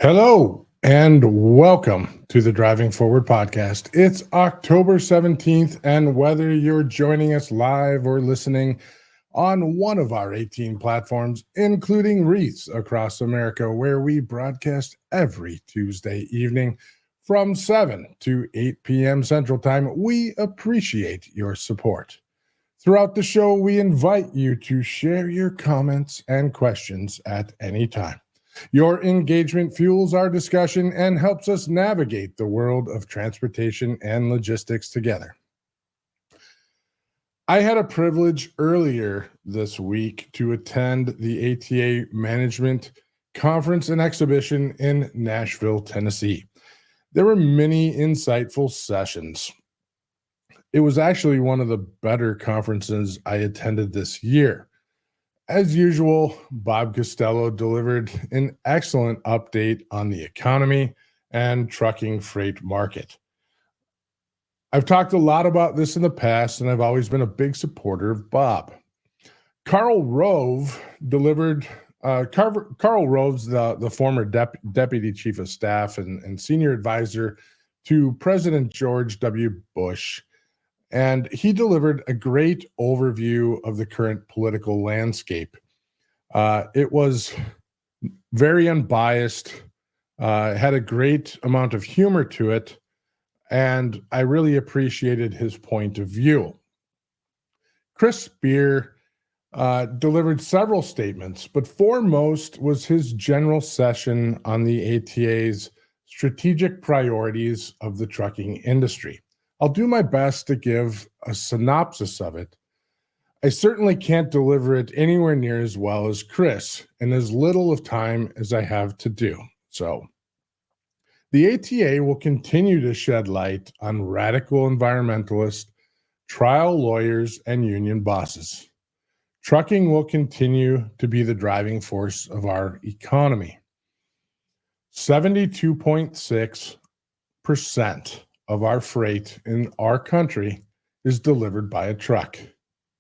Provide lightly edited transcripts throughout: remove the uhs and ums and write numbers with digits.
Hello and welcome to the Driving Forward podcast. It's October 17th, and whether you're joining us live or listening on one of our 18 platforms, including Wreaths across America, where we broadcast every Tuesday evening from 7 to 8 p.m. Central Time, we appreciate your support. Throughout the show, we invite you to share your comments and questions at any time. Your engagement fuels our discussion and helps us navigate the world of transportation and logistics together. I had a privilege earlier this week to attend the ATA Management Conference and Exhibition in Nashville, Tennessee. There were many insightful sessions. It was actually one of the better conferences I attended this year. As usual, Bob Costello delivered an excellent update on the economy and trucking freight market. I've talked a lot about this in the past, and I've always been a big supporter of Bob. Carl Rove delivered, Carl Rove's the former deputy chief of staff and senior advisor to President George W. Bush. And he delivered a great overview of the current political landscape. It was very unbiased, had a great amount of humor to it, and I really appreciated his point of view. Chris Spear delivered several statements, but foremost was his general session on the ATA's strategic priorities of the trucking industry. I'll do my best to give a synopsis of it. I certainly can't deliver it anywhere near as well as Chris in as little of time as I have to do. So, the ATA will continue to shed light on radical environmentalists, trial lawyers, and union bosses. Trucking will continue to be the driving force of our economy. 72.6% of our freight in our country is delivered by a truck.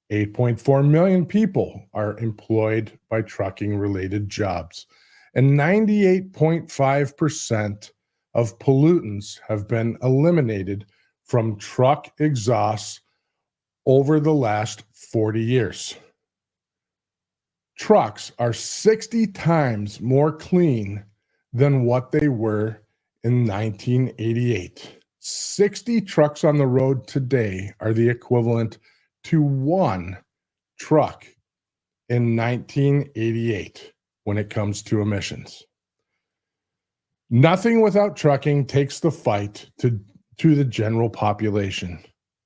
8.4 million people are employed by trucking-related jobs, and 98.5% of pollutants have been eliminated from truck exhausts over the last 40 years. Trucks are 60 times more clean than what they were in 1988. 60 trucks on the road today are the equivalent to one truck in 1988 when it comes to emissions. Nothing without trucking takes the fight to the general population,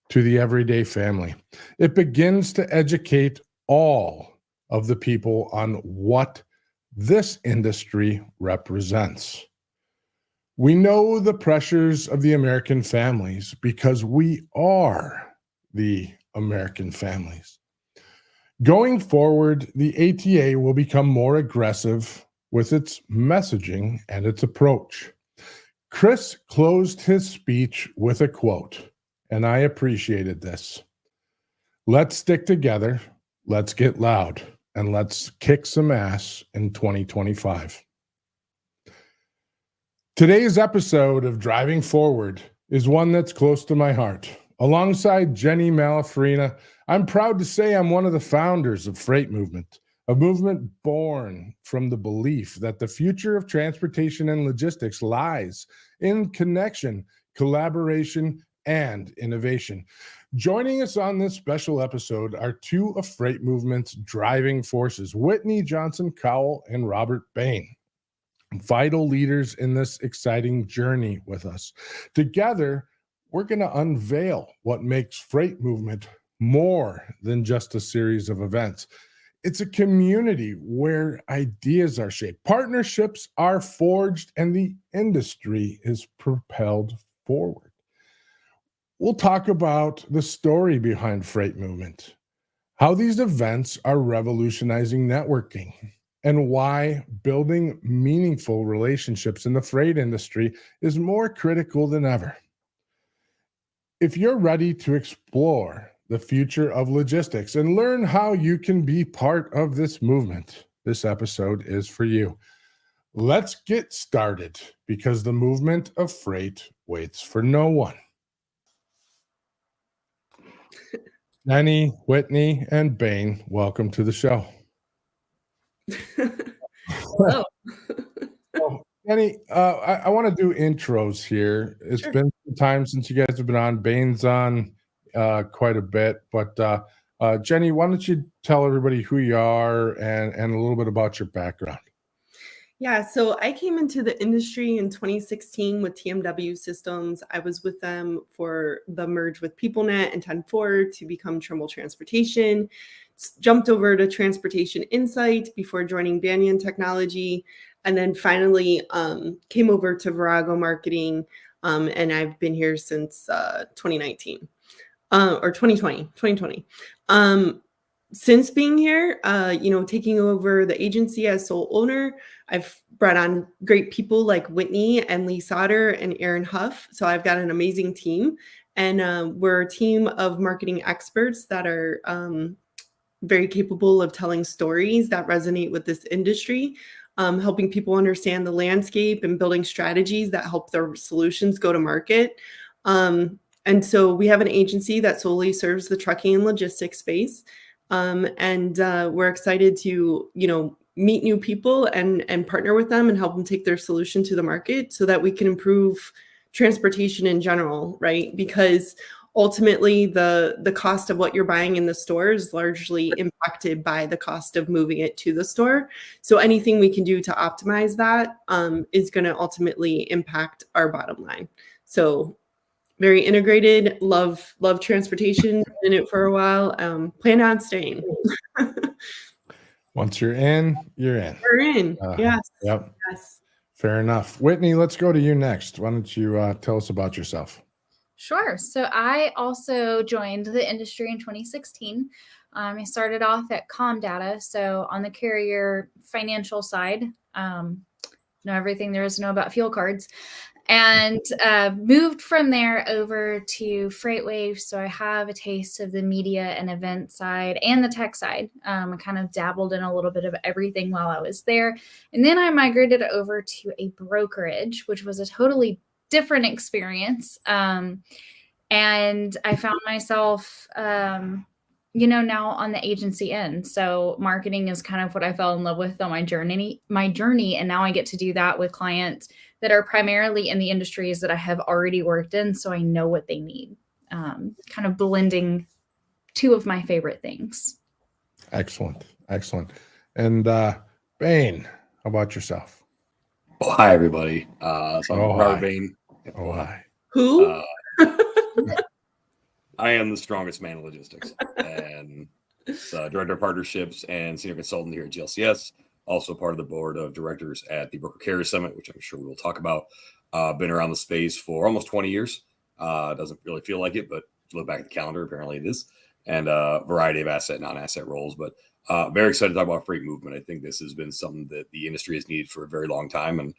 to the everyday family. It begins to educate all of the people on what this industry represents. We know the pressures of the American families because we are the American families. Going forward, the ATA will become more aggressive with its messaging and its approach. Chris closed his speech with a quote, and I appreciated this. Let's stick together, let's get loud, and let's kick some ass in 2025. Today's episode of Driving Forward is one that's close to my heart. Alongside Jennie Malafarina, I'm proud to say I'm one of the founders of Freight Movement, a movement born from the belief that the future of transportation and logistics lies in connection, collaboration, and innovation. Joining us on this special episode are two of Freight Movement's driving forces, Whitney Johnson Cowell and Robert Bain. Vital leaders in this exciting journey with us. Together, we're going to unveil what makes Freight Movement more than just a series of events. It's a community where ideas are shaped, partnerships are forged, and the industry is propelled forward. We'll talk about the story behind Freight Movement, how these events are revolutionizing networking, and why building meaningful relationships in the freight industry is more critical than ever. If you're ready to explore the future of logistics and learn how you can be part of this movement, this episode is for you. Let's get started because the movement of freight waits for no one. Jennie, Whitney, and Bain, welcome to the show. Hello. So, Jennie, I want to do intros here. It's Sure. been some time since you guys have been on. Bain's on quite a bit, but Jennie, why don't you tell everybody who you are and a little bit about your background? Yeah, so I came into the industry in 2016 with TMW Systems. I was with them for the merge with PeopleNet and 10-4 to become Trimble Transportation. Jumped over to Transportation Insight before joining Banyan Technology, and then finally came over to Virago Marketing, and I've been here since 2019 or 2020. Since being here, taking over the agency as sole owner, I've brought on great people like Whitney and Lee Sauter and Aaron Huff. So I've got an amazing team, and we're a team of marketing experts that are very capable of telling stories that resonate with this industry, helping people understand the landscape and building strategies that help their solutions go to market. And so we have an agency that solely serves the trucking and logistics space. And we're excited to, meet new people and partner with them and help them take their solution to the market so that we can improve transportation in general, right? Because ultimately the cost of what you're buying in the store is largely impacted by the cost of moving it to the store. So anything we can do to optimize that is going to ultimately impact our bottom line. So very integrated, love transportation, in it for a while, plan on staying. Once you're in, you're in. We're in. Yes. Yep. Yes. Fair enough. Whitney, let's go to you next. Why don't you tell us about yourself? Sure. So I also joined the industry in 2016. I started off at Comdata, so on the carrier financial side, know everything there is to know about fuel cards, and moved from there over to FreightWave. So I have a taste of the media and event side and the tech side. I kind of dabbled in a little bit of everything while I was there. And then I migrated over to a brokerage, which was a totally different experience. And I found myself, now on the agency end. So marketing is kind of what I fell in love with on my journey. And now I get to do that with clients that are primarily in the industries that I have already worked in. So I know what they need, kind of blending two of my favorite things. Excellent. And Bain, how about yourself? Oh, hi, everybody. So I'm Robert Bain. Oh, hi. Who? I am the strongest man in logistics and director of partnerships and senior consultant here at GLCS. Also part of the board of directors at the Broker Carrier Summit, which I'm sure we will talk about. Been around the space for almost 20 years. Doesn't really feel like it, but if you look back at the calendar, apparently it is. And a variety of asset, non-asset roles. But very excited to talk about freight movement. I think this has been something that the industry has needed for a very long time. And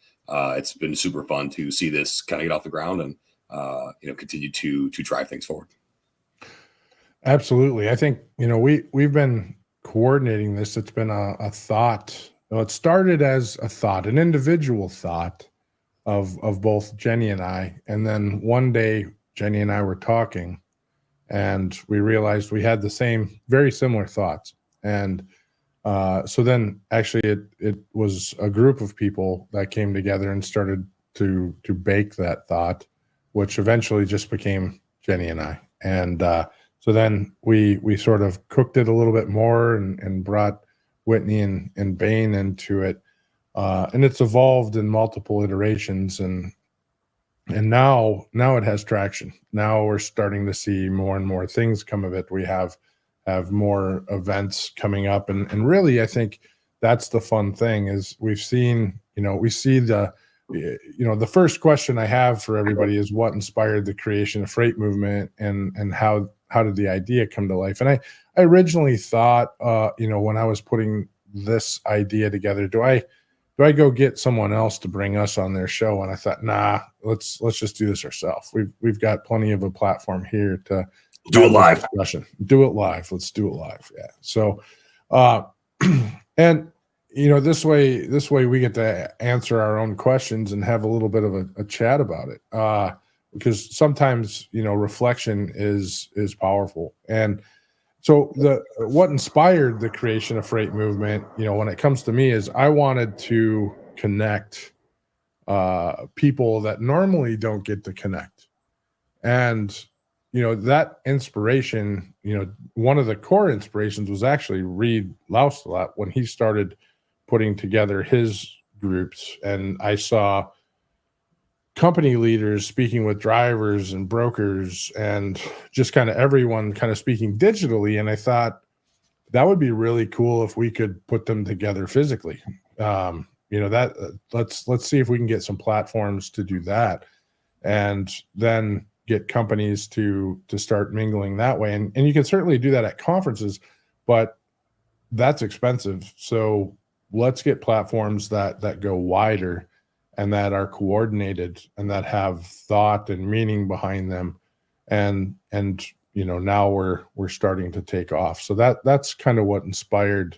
it's been super fun to see this kind of get off the ground and continue to drive things forward. Absolutely. I think, we've been coordinating this. It's been a thought. It started as a thought, an individual thought of both Jennie and I. And then one day, Jennie and I were talking and we realized we had the same, very similar thoughts. And so then actually it was a group of people that came together and started to bake that thought, which eventually just became Jennie and I. And so then we sort of cooked it a little bit more and brought Whitney and Bain into it. And it's evolved in multiple iterations and now it has traction. Now we're starting to see more and more things come of it. We have more events coming up. And really, I think that's the fun thing is we've seen, we see the first question I have for everybody is what inspired the creation of Freight Movement and how did the idea come to life? And I originally thought, when I was putting this idea together, do I go get someone else to bring us on their show? And I thought, nah, let's just do this ourselves. We've got plenty of a platform here to do it live. Do it live. Let's do it live. Yeah. So, and this way we get to answer our own questions and have a little bit of a chat about it. Because sometimes, reflection is powerful. And so what inspired the creation of Freight Movement, when it comes to me, is I wanted to connect people that normally don't get to connect. And, that inspiration, one of the core inspirations was actually Reed Laustelot when he started putting together his groups. And I saw company leaders speaking with drivers and brokers and just kind of everyone kind of speaking digitally. And I thought that would be really cool if we could put them together physically. Let's see if we can get some platforms to do that, and then get companies to start mingling that way. And you can certainly do that at conferences, but that's expensive. So let's get platforms that go wider and that are coordinated and that have thought and meaning behind them. And now we're starting to take off. So that's kind of what inspired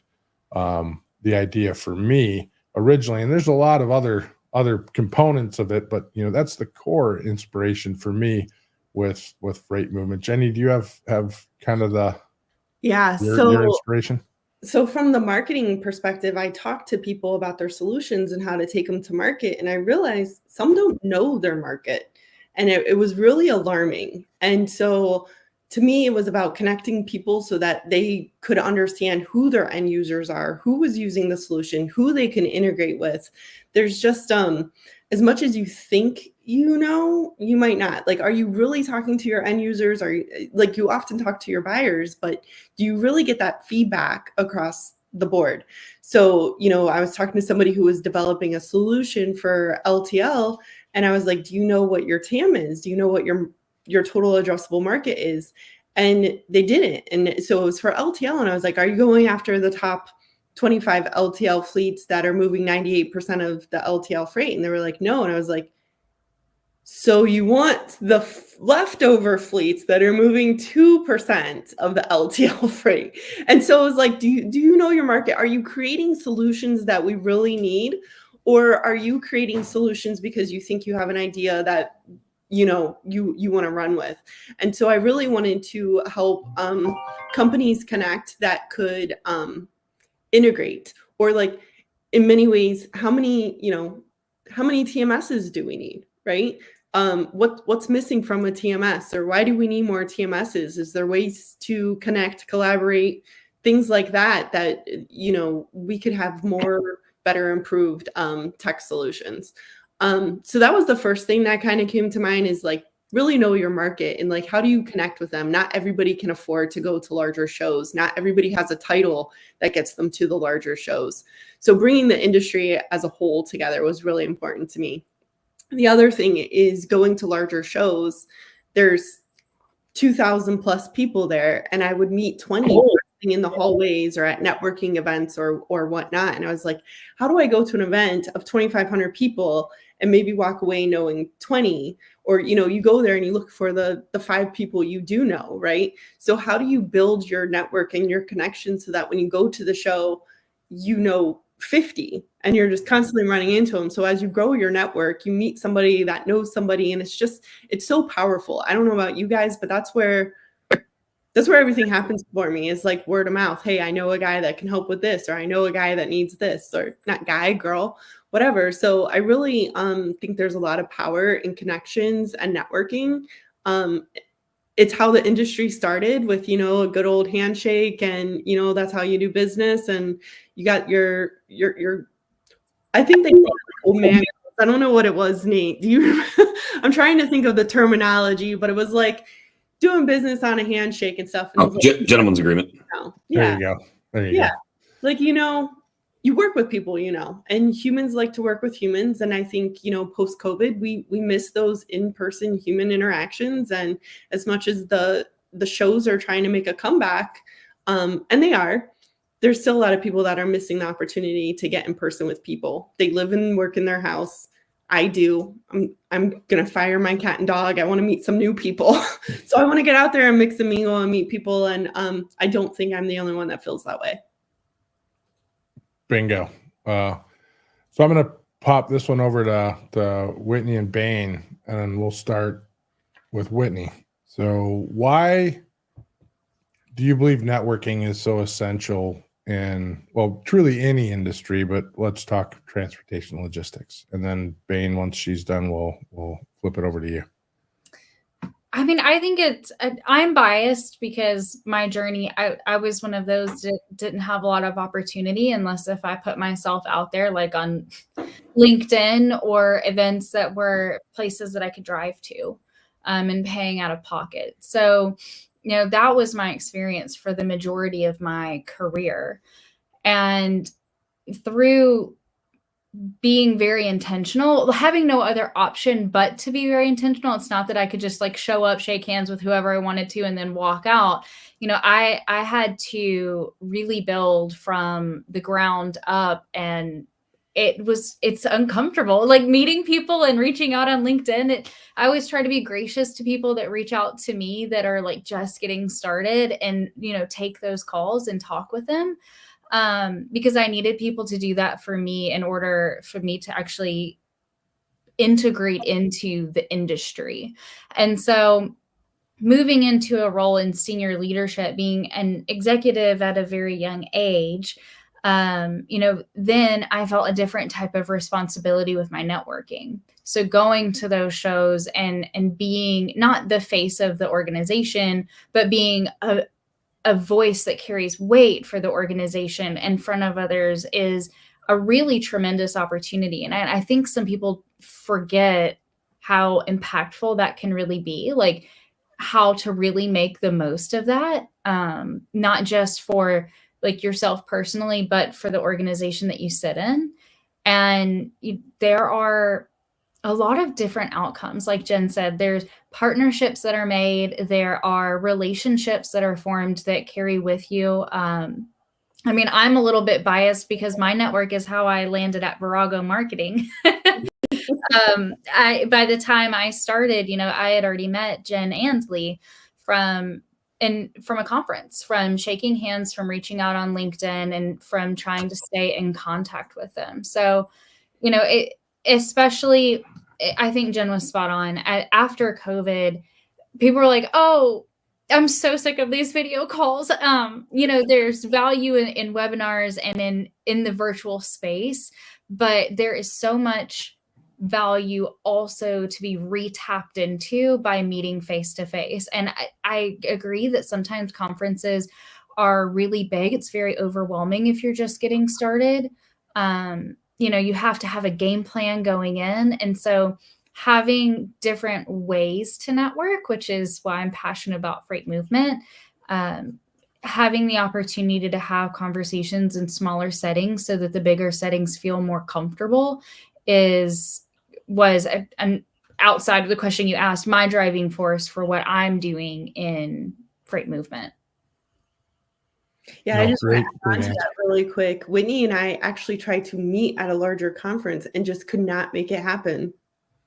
the idea for me originally. And there's a lot of other components of it, but that's the core inspiration for me with Freight Movement. Jennie, do you have kind of your inspiration? So from the marketing perspective, I talked to people about their solutions and how to take them to market. And I realized some don't know their market. And it was really alarming. And so to me, it was about connecting people so that they could understand who their end users are, who was using the solution, who they can integrate with. There's just as much as you think you might not. Like, are you really talking to your end users? Are you, like, you often talk to your buyers, but do you really get that feedback across the board? So, I was talking to somebody who was developing a solution for LTL, and I was like, do you know what your TAM is? Do you know what your total addressable market is? And they didn't. And so it was for LTL. And I was like, are you going after the top 25 LTL fleets that are moving 98% of the LTL freight? And they were like, no. And I was like, so you want the leftover fleets that are moving 2% of the LTL freight? And so it was like, do you know your market? Are you creating solutions that we really need? Or are you creating solutions because you think you have an idea that you want to run with? And so I really wanted to help companies connect that could integrate, or like in many ways, how many TMSs do we need, right? What's missing from a TMS, or why do we need more TMSs? Is there ways to connect, collaborate, things like that we could have more better improved tech solutions. So that was the first thing that kind of came to mind, is like, really know your market and like, how do you connect with them? Not everybody can afford to go to larger shows. Not everybody has a title that gets them to the larger shows. So bringing the industry as a whole together was really important to me. The other thing is going to larger shows. There's 2,000 plus people there, and I would meet 20 in the hallways or at networking events or whatnot. And I was like, how do I go to an event of 2,500 people and maybe walk away knowing 20? Or, you go there and you look for the 5 people you do know, right? So how do you build your network and your connection so that when you go to the show, 50 and you're just constantly running into them? So as you grow your network, you meet somebody that knows somebody, and it's so powerful. I don't know about you guys, but that's where everything happens for me, is like word of mouth. Hey, I know a guy that can help with this, or I know a guy that needs this, or not guy, girl, whatever. So I really think there's a lot of power in connections and networking. It's how the industry started, with, a good old handshake, and, that's how you do business. And you got your I think they, oh man, I don't know what it was, Nate. Do you I'm trying to think of the terminology, but it was like doing business on a handshake and stuff. And gentleman's agreement. There you go. There you go. Like, you work with people, and humans like to work with humans. And I think, post-COVID, we miss those in-person human interactions. And as much as the shows are trying to make a comeback, and they are, there's still a lot of people that are missing the opportunity to get in person with people. They live and work in their house. I do. I'm going to fire my cat and dog. I want to meet some new people. So I want to get out there and mix and mingle and meet people. And I don't think I'm the only one that feels that way. Bingo. So I'm going to pop this one over to Whitney and Bain, and we'll start with Whitney. So why do you believe networking is so essential in, well, truly any industry, but let's talk transportation logistics. And then Bain, once she's done, we'll flip it over to you. I mean, I think I'm biased because my journey, I was one of those that didn't have a lot of opportunity unless if I put myself out there, like on LinkedIn or events that were places that I could drive to, and paying out of pocket. So, that was my experience for the majority of my career. And through being very intentional, having no other option but to be very intentional. It's not that I could just like show up, shake hands with whoever I wanted to, and then walk out. I had to really build from the ground up, and it's uncomfortable. Like meeting people and reaching out on LinkedIn. I always try to be gracious to people that reach out to me that are like just getting started, and take those calls and talk with them. Because I needed people to do that for me in order for me to actually integrate into the industry. And so moving into a role in senior leadership, being an executive at a very young age, then I felt a different type of responsibility with my networking. So going to those shows and being not the face of the organization, but being a voice that carries weight for the organization in front of others is a really tremendous opportunity. And I think some people forget how impactful that can really be, like how to really make the most of that, not just for like yourself personally, but for the organization that you sit in. And there are a lot of different outcomes. Like Jen said, there's partnerships that are made. There are relationships that are formed that carry with you. I mean, I'm a little bit biased because my network is how I landed at Virago Marketing. By the time I started, I had already met Jen and Lee from a conference, from shaking hands, from reaching out on LinkedIn, and from trying to stay in contact with them. So, especially, I think Jen was spot on. After COVID, people were like, "Oh, I'm so sick of these video calls." There's value in webinars and in the virtual space, but there is so much value also to be retapped into by meeting face to face. And I agree that sometimes conferences are really big. It's very overwhelming if you're just getting started. You have to have a game plan going in. And so having different ways to network, which is why I'm passionate about freight movement, having the opportunity to have conversations in smaller settings so that the bigger settings feel more comfortable was an outside of the question you asked, my driving force for what I'm doing in freight movement. Yeah, I just want to add on to that really quick. Whitney and I actually tried to meet at a larger conference and just could not make it happen.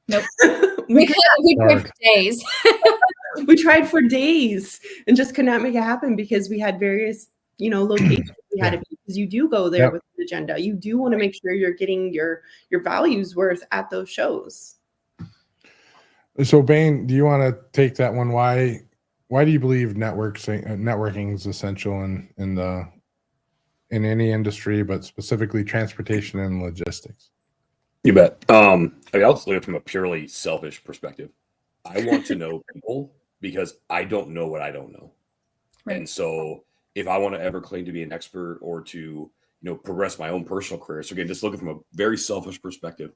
Nope. we tried for days. We tried for days and just could not make it happen because we had various, locations we had to be, because you do go there with an agenda. You do want to make sure you're getting your values worth at those shows. So Bain, do you want to take that one? Why do you believe networking is essential in any industry, but specifically transportation and logistics? You bet. I'll look at it from a purely selfish perspective. I want to know people because I don't know what I don't know. Right. And so if I want to ever claim to be an expert or to, progress my own personal career. So again, just looking from a very selfish perspective,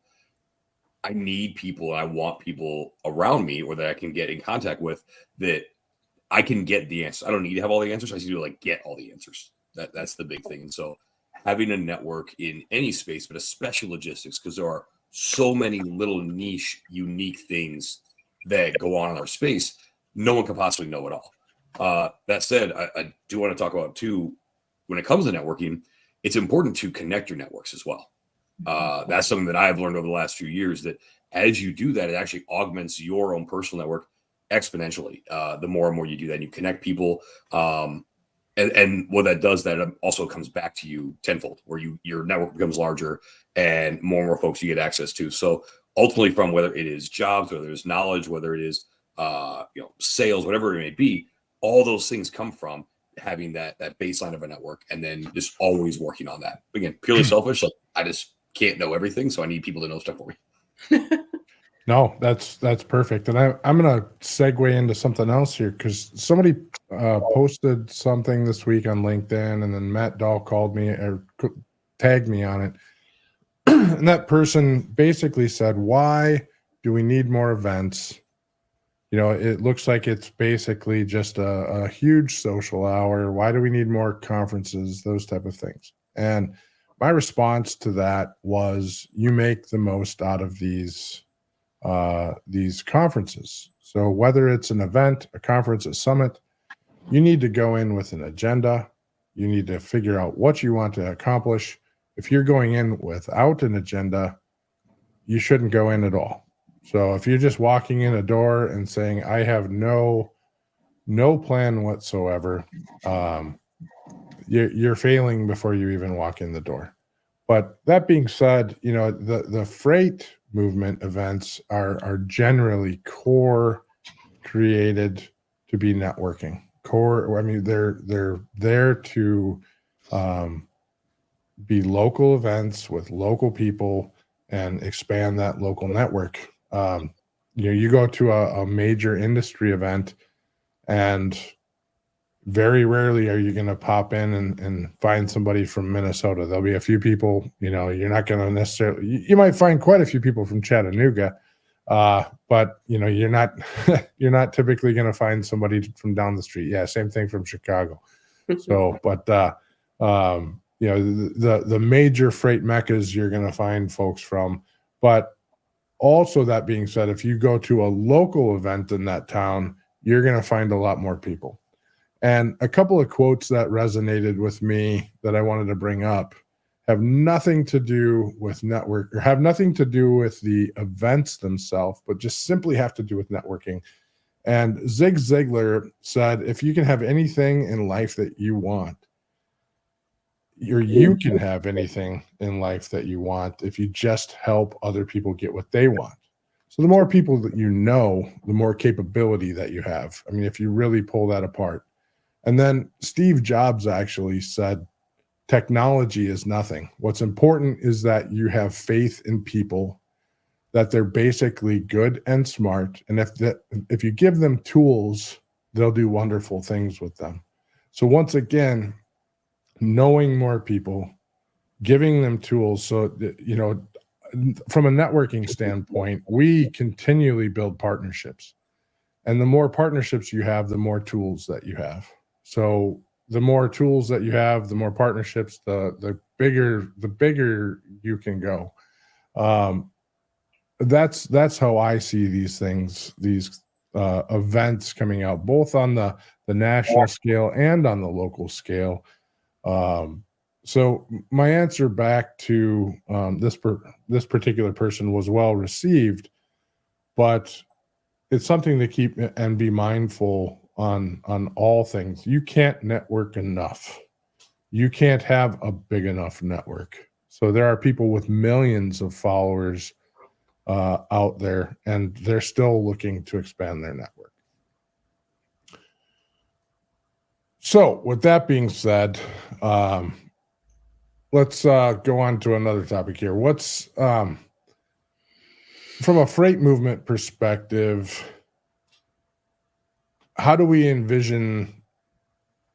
I need people and I want people around me or that I can get in contact with that I can get the answers. I don't need to have all the answers. I just need to get all the answers. That's the big thing. And so having a network in any space, but especially logistics, because there are so many little niche, unique things that go on in our space, no one can possibly know it all. That said, I do want to talk about too, when it comes to networking, it's important to connect your networks as well. That's something that I've learned over the last few years, that as you do that, it actually augments your own personal network exponentially. The more and more you do that, and you connect people. and what that does, that also comes back to you tenfold, where your network becomes larger and more folks you get access to. So ultimately, from whether it is jobs, whether it's knowledge, whether it is sales, whatever it may be, all those things come from having that baseline of a network, and then just always working on that. Again, purely selfish. Like, I just can't know everything, so I need people to know stuff for me. No, that's perfect. And I'm going to segue into something else here, because somebody posted something this week on LinkedIn, and then Matt Dahl called me or tagged me on it. And that person basically said, why do we need more events? It looks like it's basically just a huge social hour. Why do we need more conferences? Those type of things. And my response to that was, you make the most out of these conferences. So whether it's an event, a conference, a summit, you need to go in with an agenda. You need to figure out what you want to accomplish. If you're going in without an agenda, you shouldn't go in at all. So if you're just walking in a door and saying, I have no plan whatsoever, you're failing before you even walk in the door. But that being said, the freight movement events are generally core created to be networking. Core, I mean, they're there to be local events with local people and expand that local network. You go to a major industry event, and very rarely are you going to pop in and find somebody from Minnesota. There'll be a few people, you're not going to necessarily, you might find quite a few people from Chattanooga, but you're not typically going to find somebody from down the street. Yeah. Same thing from Chicago. So, but, the major freight meccas, you're going to find folks from. But also, that being said, if you go to a local event in that town, you're going to find a lot more people. And a couple of quotes that resonated with me that I wanted to bring up have nothing to do with network, or have nothing to do with the events themselves, but just simply have to do with networking. And Zig Ziglar said, if you can have anything in life that you want, you can have anything in life that you want if you just help other people get what they want. So the more people that you know, the more capability that you have. I mean, if you really pull that apart. And then Steve Jobs actually said, technology is nothing. What's important is that you have faith in people, that they're basically good and smart. And if you give them tools, they'll do wonderful things with them. So once again, knowing more people, giving them tools. So, from a networking standpoint, we continually build partnerships. And the more partnerships you have, the more tools that you have. So the more tools that you have, the more partnerships, the bigger you can go. That's how I see these things, these events coming out, both on the national scale and on the local scale. So my answer back to this particular person was well received, but it's something to keep and be mindful on all things. You can't network enough. You can't have a big enough network. So there are people with millions of followers out there, and they're still looking to expand their network. So with that being said, let's go on to another topic here. What's from a freight movement perspective, how do we envision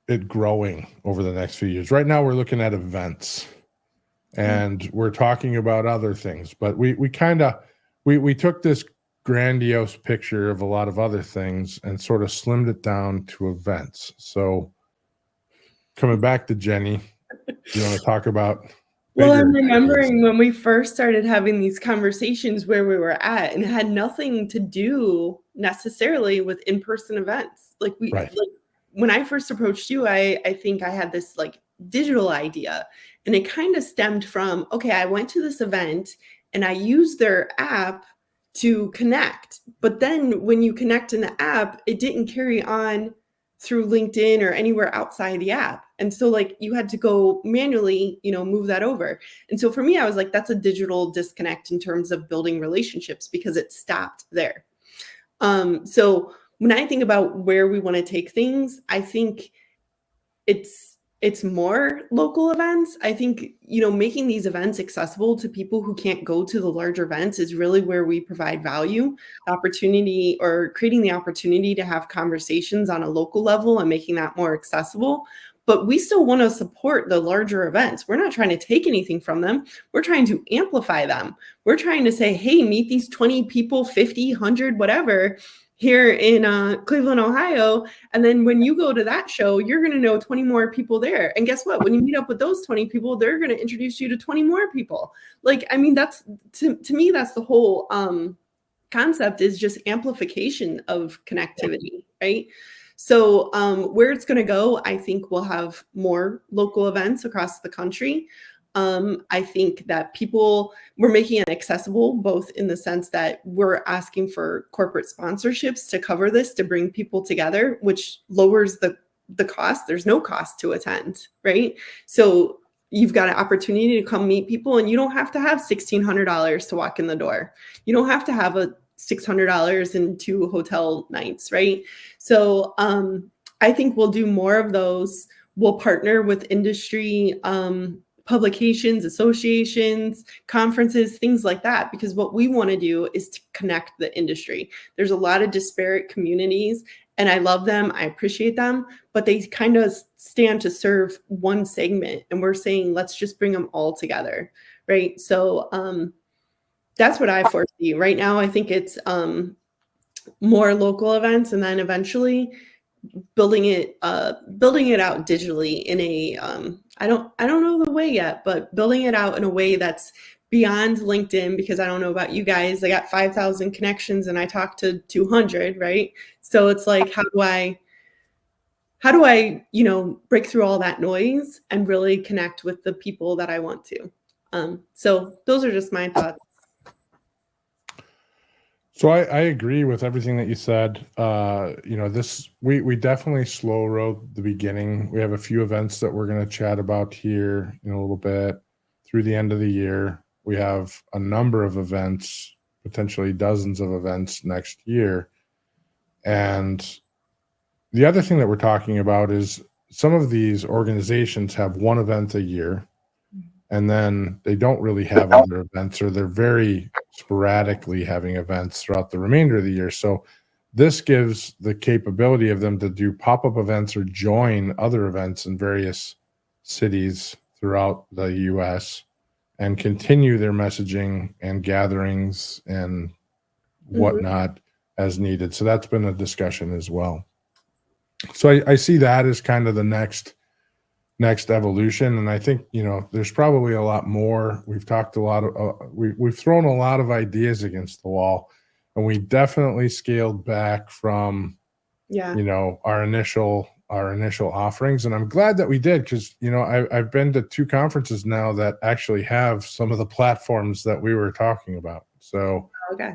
it growing over the next few years? Right now, we're looking at events, and we're talking about other things, but we took this grandiose picture of a lot of other things and sort of slimmed it down to events. So coming back to Jennie, you want to talk about? Well, I'm remembering when we first started having these conversations where we were at, and it had nothing to do necessarily with in-person events. Like when I first approached you, I think I had this like digital idea, and it kind of stemmed from, okay, I went to this event and I used their app to connect. But then when you connect in the app, it didn't carry on through LinkedIn or anywhere outside the app. And so like you had to go manually, move that over. And so for me, I was like, that's a digital disconnect in terms of building relationships because it stopped there. So when I think about where we want to take things, I think it's more local events. I think, making these events accessible to people who can't go to the larger events is really where we provide value, opportunity, or creating the opportunity to have conversations on a local level and making that more accessible. But we still want to support the larger events. We're not trying to take anything from them. We're trying to amplify them. We're trying to say, hey, meet these 20 people, 50, 100, whatever, here in Cleveland, Ohio. And then when you go to that show, you're going to know 20 more people there. And guess what? When you meet up with those 20 people, they're going to introduce you to 20 more people. Like, I mean, that's to me, that's the whole concept, is just amplification of connectivity, right? So where it's going to go, I think we'll have more local events across the country. I think that we're making it accessible, both in the sense that we're asking for corporate sponsorships to cover this, to bring people together, which lowers the cost. There's no cost to attend, right? So you've got an opportunity to come meet people, and you don't have to have $1,600 to walk in the door. You don't have to have a $600 in 2 hotel nights, right? So I think we'll do more of those. We'll partner with industry publications, associations, conferences, things like that, because what we want to do is to connect the industry. There's a lot of disparate communities, and I love them. I appreciate them, but they kind of stand to serve one segment. And we're saying, let's just bring them all together, right? So that's what I foresee right now. I think it's more local events, and then eventually building it out digitally in a I don't know the way yet, but building it out in a way that's beyond LinkedIn, because I don't know about you guys. I got 5,000 connections and I talk to 200, right? So it's like, how do I break through all that noise and really connect with the people that I want to? So those are just my thoughts. So I agree with everything that you said. We definitely slow rode the beginning. We have a few events that we're going to chat about here in a little bit through the end of the year. We have a number of events, potentially dozens of events next year. And the other thing that we're talking about is some of these organizations have one event a year, and then they don't really have other events, or they're very sporadically having events throughout the remainder of the year. So this gives the capability of them to do pop-up events or join other events in various cities throughout the U.S. and continue their messaging and gatherings and whatnot as needed. So that's been a discussion as well. So I see that as kind of the next evolution. And I think, there's probably a lot more. We've talked a lot of, we've thrown a lot of ideas against the wall, and we definitely scaled back from, our initial offerings. And I'm glad that we did, because, I've been to 2 conferences now that actually have some of the platforms that we were talking about. So, okay.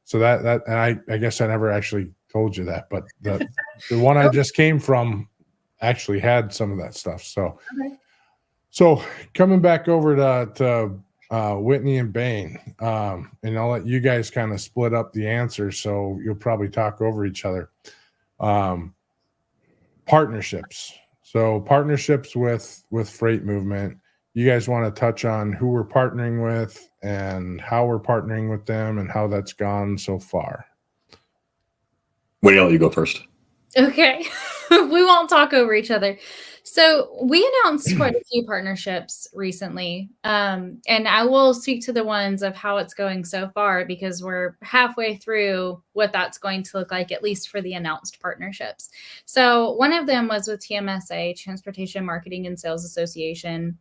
So that, and I guess I never actually told you that, but the one I just came from actually had some of that stuff. So, So coming back over to Whitney and Bain, and I'll let you guys kind of split up the answers, so you'll probably talk over each other. Partnerships. So partnerships with freight movement. You guys want to touch on who we're partnering with and how we're partnering with them and how that's gone so far? Whitney, I'll let you go first. Okay. We won't talk over each other. So we announced quite a few partnerships recently. And I will speak to the ones of how it's going so far, because we're halfway through what that's going to look like, at least for the announced partnerships. So one of them was with TMSA, Transportation Marketing and Sales Association.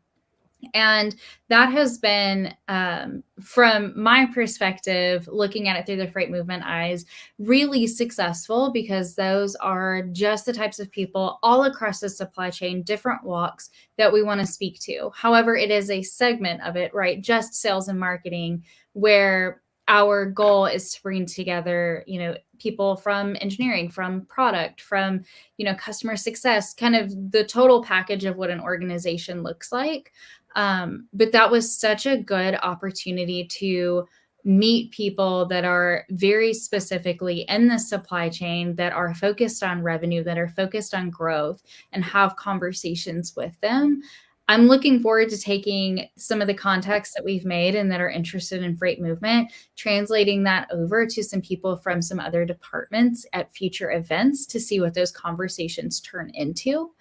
And that has been, from my perspective, looking at it through the freight movement eyes, really successful, because those are just the types of people all across the supply chain, different walks, that we want to speak to. However, it is a segment of it, right? Just sales and marketing, where our goal is to bring together, you know, people from engineering, from product, from, you know, customer success, kind of the total package of what an organization looks like. But that was such a good opportunity to meet people that are very specifically in the supply chain, that are focused on revenue, that are focused on growth, and have conversations with them. I'm looking forward to taking some of the contacts that we've made and that are interested in freight movement, translating that over to some people from some other departments at future events to see what those conversations turn into.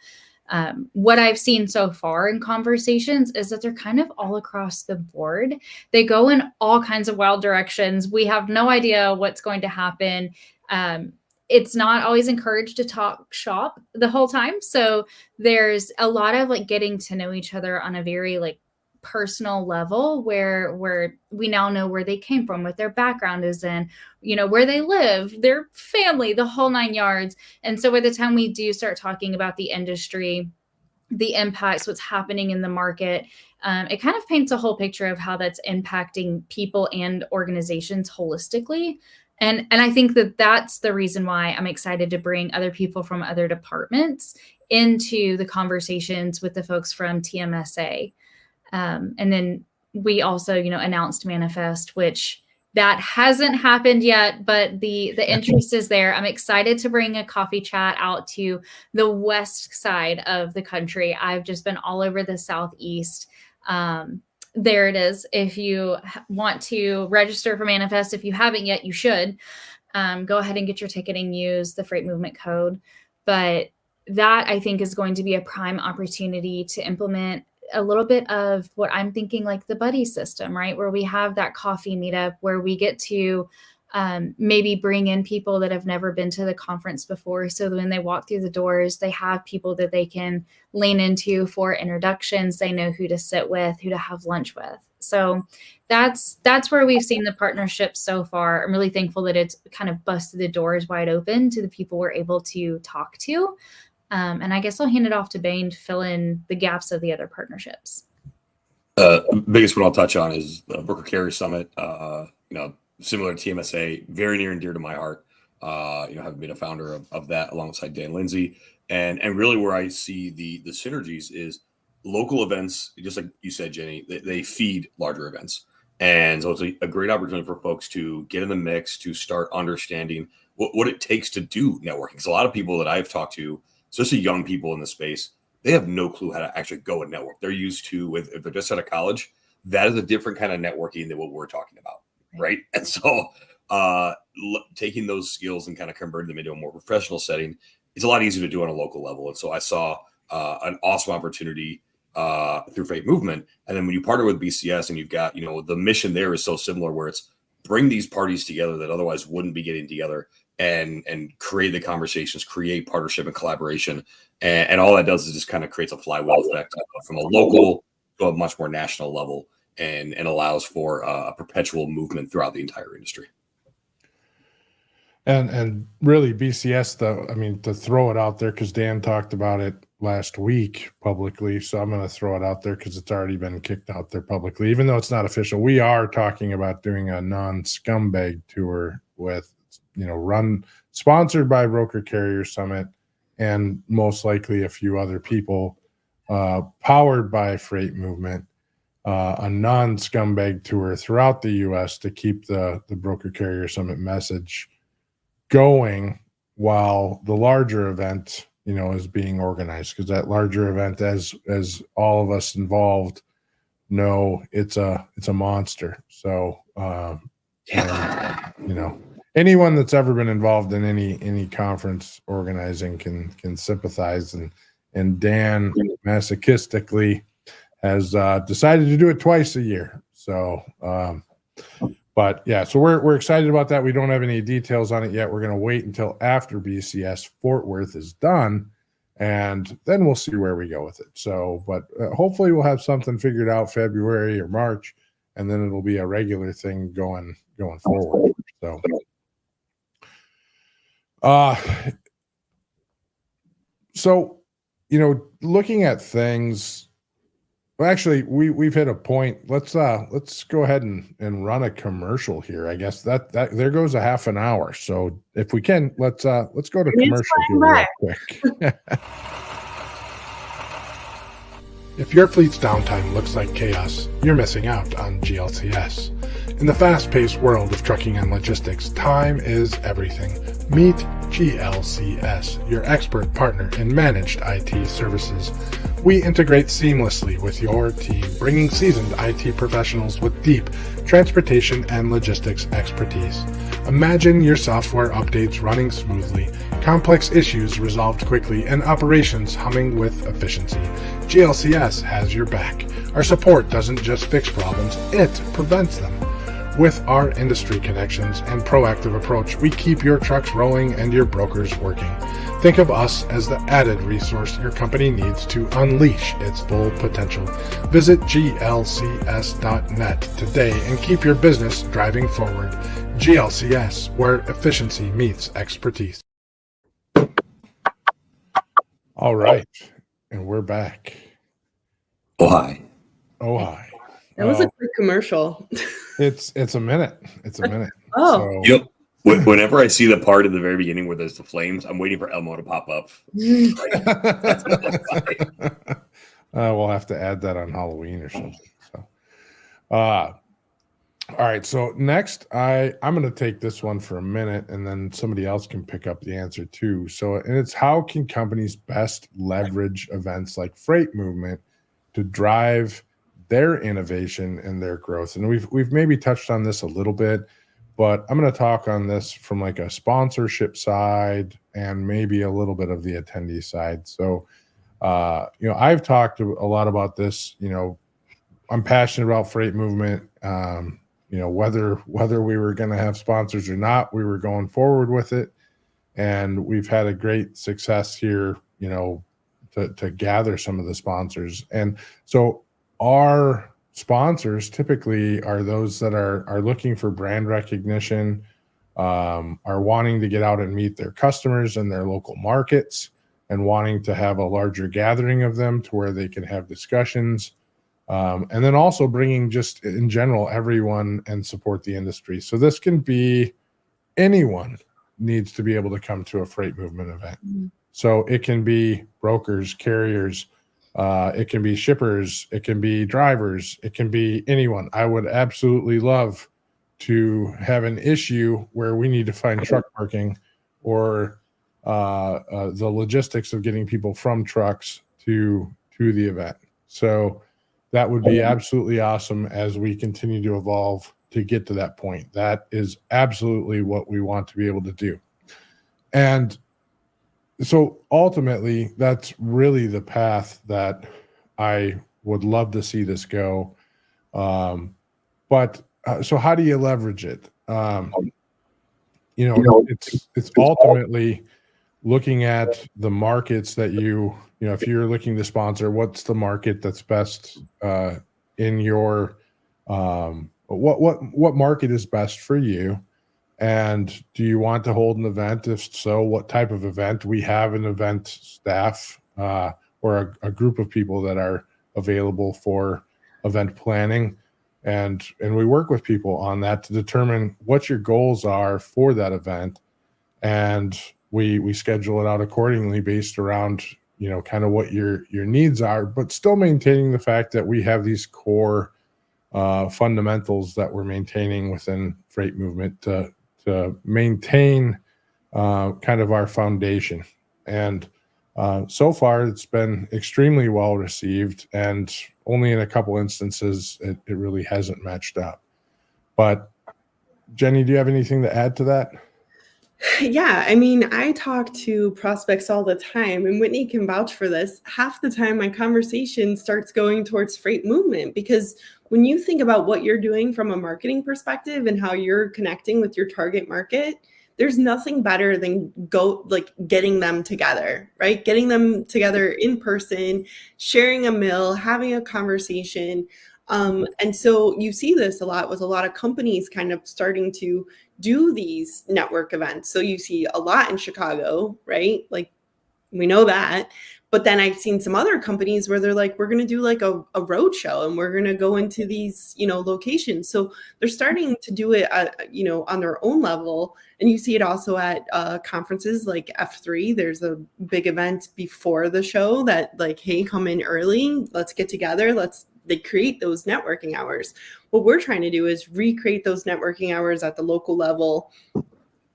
What I've seen so far in conversations is that they're kind of all across the board. They go in all kinds of wild directions. We have no idea what's going to happen. It's not always encouraged to talk shop the whole time. So there's a lot of like getting to know each other on a very like personal level where we now know where they came from, what their background is in, you know, where they live, their family, the whole 9 yards. And so by the time we do start talking about the industry, the impacts, what's happening in the market, it kind of paints a whole picture of how that's impacting people and organizations holistically. And I think that that's the reason why I'm excited to bring other people from other departments into the conversations with the folks from TMSA. And then we also, you know, announced Manifest, which that hasn't happened yet, but the interest is there. I'm excited to bring a coffee chat out to the west side of the country. I've just been all over the Southeast. There it is. If you want to register for Manifest, if you haven't yet, you should go ahead and get your ticket and use the freight movement code. But that I think is going to be a prime opportunity to implement a little bit of what I'm thinking, like the buddy system, right? Where we have that coffee meetup where we get to maybe bring in people that have never been to the conference before. So when they walk through the doors, they have people that they can lean into for introductions. They know who to sit with, who to have lunch with. So that's where we've seen the partnership so far. I'm really thankful that it's kind of busted the doors wide open to the people we're able to talk to. And I guess I'll hand it off to Bain to fill in the gaps of the other partnerships. Biggest one I'll touch on is the Broker Carrier Summit. Similar to TMSA, very near and dear to my heart. Having been a founder of that alongside Dan Lindsay, and really where I see the synergies is local events, just like you said, Jenny, they feed larger events. And so it's a great opportunity for folks to get in the mix, to start understanding what it takes to do networking. Because a lot of people that I've talked to, especially young people in the space, they have no clue how to actually go and network. They're used to, if they're just out of college, that is a different kind of networking than what we're talking about, right? And so taking those skills and kind of converting them into a more professional setting is a lot easier to do on a local level. And so I saw an awesome opportunity through Freight Movement. And then when you partner with BCS and you've got, the mission there is so similar, where it's bring these parties together that otherwise wouldn't be getting together, and create the conversations, create partnership and collaboration. And all that does is just kind of creates a flywheel effect from a local to a much more national level, and allows for a perpetual movement throughout the entire industry. And really BCS, though, I mean, to throw it out there, because Dan talked about it last week publicly, so I'm going to throw it out there because it's already been kicked out there publicly, even though it's not official. We are talking about doing a non-scumbag tour with, run sponsored by Broker Carrier Summit and most likely a few other people, powered by Freight Movement, a non-scumbag tour throughout the U.S. to keep the Broker Carrier Summit message going while the larger event, is being organized. Because that larger event, as all of us involved know, it's a monster. So, anyone that's ever been involved in any conference organizing can sympathize, and Dan masochistically has decided to do it twice a year. So, but yeah, so we're excited about that. We don't have any details on it yet. We're going to wait until after BCS Fort Worth is done, and then we'll see where we go with it. So, but hopefully we'll have something figured out February or March, and then it'll be a regular thing going forward. So, looking at things Well, actually, we've hit a point. Let's go ahead and run a commercial here. I guess that there goes a half an hour. So if we can, let's go to commercial here real quick. If your fleet's downtime looks like chaos, you're missing out on GLCS. In the fast-paced world of trucking and logistics, time is everything. Meet GLCS, your expert partner in managed IT services. We integrate seamlessly with your team, bringing seasoned IT professionals with deep transportation and logistics expertise. Imagine your software updates running smoothly, complex issues resolved quickly, and operations humming with efficiency. GLCS has your back. Our support doesn't just fix problems, it prevents them. With our industry connections and proactive approach, we keep your trucks rolling and your brokers working. Think of us as the added resource your company needs to unleash its full potential. Visit glcs.net today and keep your business driving forward. GLCS, where efficiency meets expertise. All right, and we're back. Oh, hi. Oh, hi. That was a quick commercial. It's a minute. It's a minute. Oh. So, Yep. Whenever I see the part at the very beginning where there's the flames, I'm waiting for Elmo to pop up. That's what it looks like. We'll have to add that on Halloween or something. So, all right. So next, I'm going to take this one for a minute, and then somebody else can pick up the answer too. So, and it's how can companies best leverage events like freight movement to drive their innovation and their growth? And we've maybe touched on this a little bit, but I'm going to talk on this from like a sponsorship side and maybe a little bit of the attendee side. So, I've talked a lot about this. I'm passionate about freight movement. Whether we were going to have sponsors or not, we were going forward with it, and we've had a great success here. To gather some of the sponsors, and so our sponsors typically are those that are looking for brand recognition, are wanting to get out and meet their customers in their local markets, and wanting to have a larger gathering of them to where they can have discussions, and then also bringing just in general everyone and support the industry. So this can be anyone needs to be able to come to a freight movement event. Mm-hmm. So it can be brokers, carriers, it can be shippers, it can be drivers, it can be anyone. I would absolutely love to have an issue where we need to find truck parking or the logistics of getting people from trucks to the event. So that would be absolutely awesome as we continue to evolve to get to that point. That is absolutely what we want to be able to do. And so ultimately, that's really the path that I would love to see this go. But so how do you leverage it? It's ultimately looking at the markets that if you're looking to sponsor, what's the market that's best in your what market is best for you? And do you want to hold an event? If so, what type of event? We have an event staff or a group of people that are available for event planning. And we work with people on that to determine what your goals are for that event. And we schedule it out accordingly based around, kind of what your needs are, but still maintaining the fact that we have these core fundamentals that we're maintaining within freight movement to maintain kind of our foundation. And so far it's been extremely well received, and only in a couple instances it really hasn't matched up. But Jenny, do you have anything to add to that? Yeah, I mean, I talk to prospects all the time, and Whitney can vouch for this. Half the time my conversation starts going towards freight movement, because when you think about what you're doing from a marketing perspective and how you're connecting with your target market, there's nothing better than getting them together, right? Getting them together in person, sharing a meal, having a conversation. And so you see this a lot with a lot of companies kind of starting to do these network events. So you see a lot in Chicago, right? Like, we know that, But then I've seen some other companies where they're like, we're going to do like a road show and we're going to go into these, locations. So they're starting to do it, on their own level. And you see it also at conferences like F3. There's a big event before the show that like, hey, come in early. Let's get together. They create those networking hours. What we're trying to do is recreate those networking hours at the local level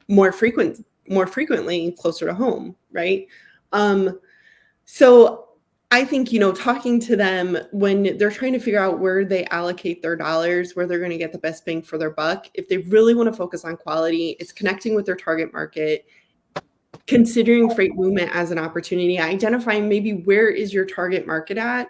more frequently, closer to home, right? So I think, talking to them when they're trying to figure out where they allocate their dollars, where they're going to get the best bang for their buck, if they really want to focus on quality, it's connecting with their target market, considering freight movement as an opportunity, identifying maybe where is your target market at,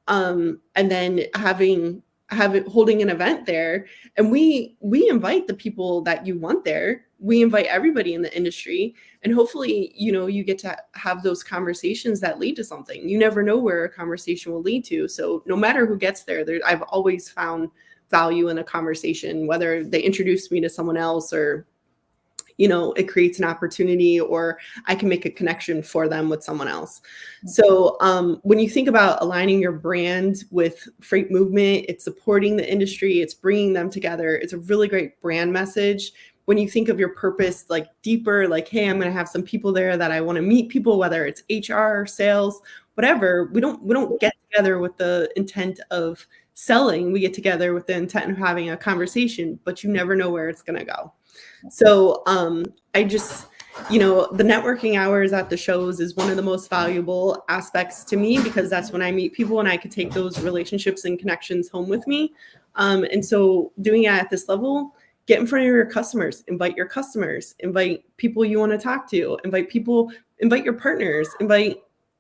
and then holding an event there. And we invite the people that you want there. We invite everybody in the industry, and hopefully, you get to have those conversations that lead to something. You never know where a conversation will lead to. So no matter who gets there, I've always found value in a conversation, whether they introduce me to someone else or, it creates an opportunity, or I can make a connection for them with someone else. So when you think about aligning your brand with freight movement, it's supporting the industry, it's bringing them together. It's a really great brand message. When you think of your purpose, like deeper, like, hey, I'm going to have some people there that I want to meet people, whether it's HR, sales, whatever. We don't get together with the intent of selling. We get together with the intent of having a conversation, but you never know where it's going to go. So I just, the networking hours at the shows is one of the most valuable aspects to me, because that's when I meet people and I could take those relationships and connections home with me. And so doing it at this level, get in front of your customers, invite people you want to talk to, invite your partners, invite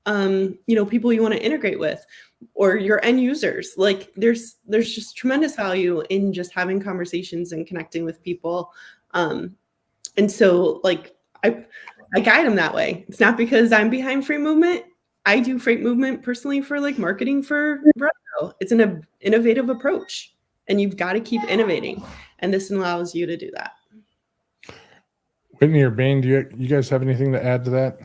people you want to integrate with, or your end users. Like there's just tremendous value in just having conversations and connecting with people. And so like I guide them that way. It's not because I'm behind freight movement. I do freight movement personally for like marketing for Bronco. It's an innovative approach, and you've got to keep innovating. And this allows you to do that. Whitney or Bain, do you guys have anything to add to that?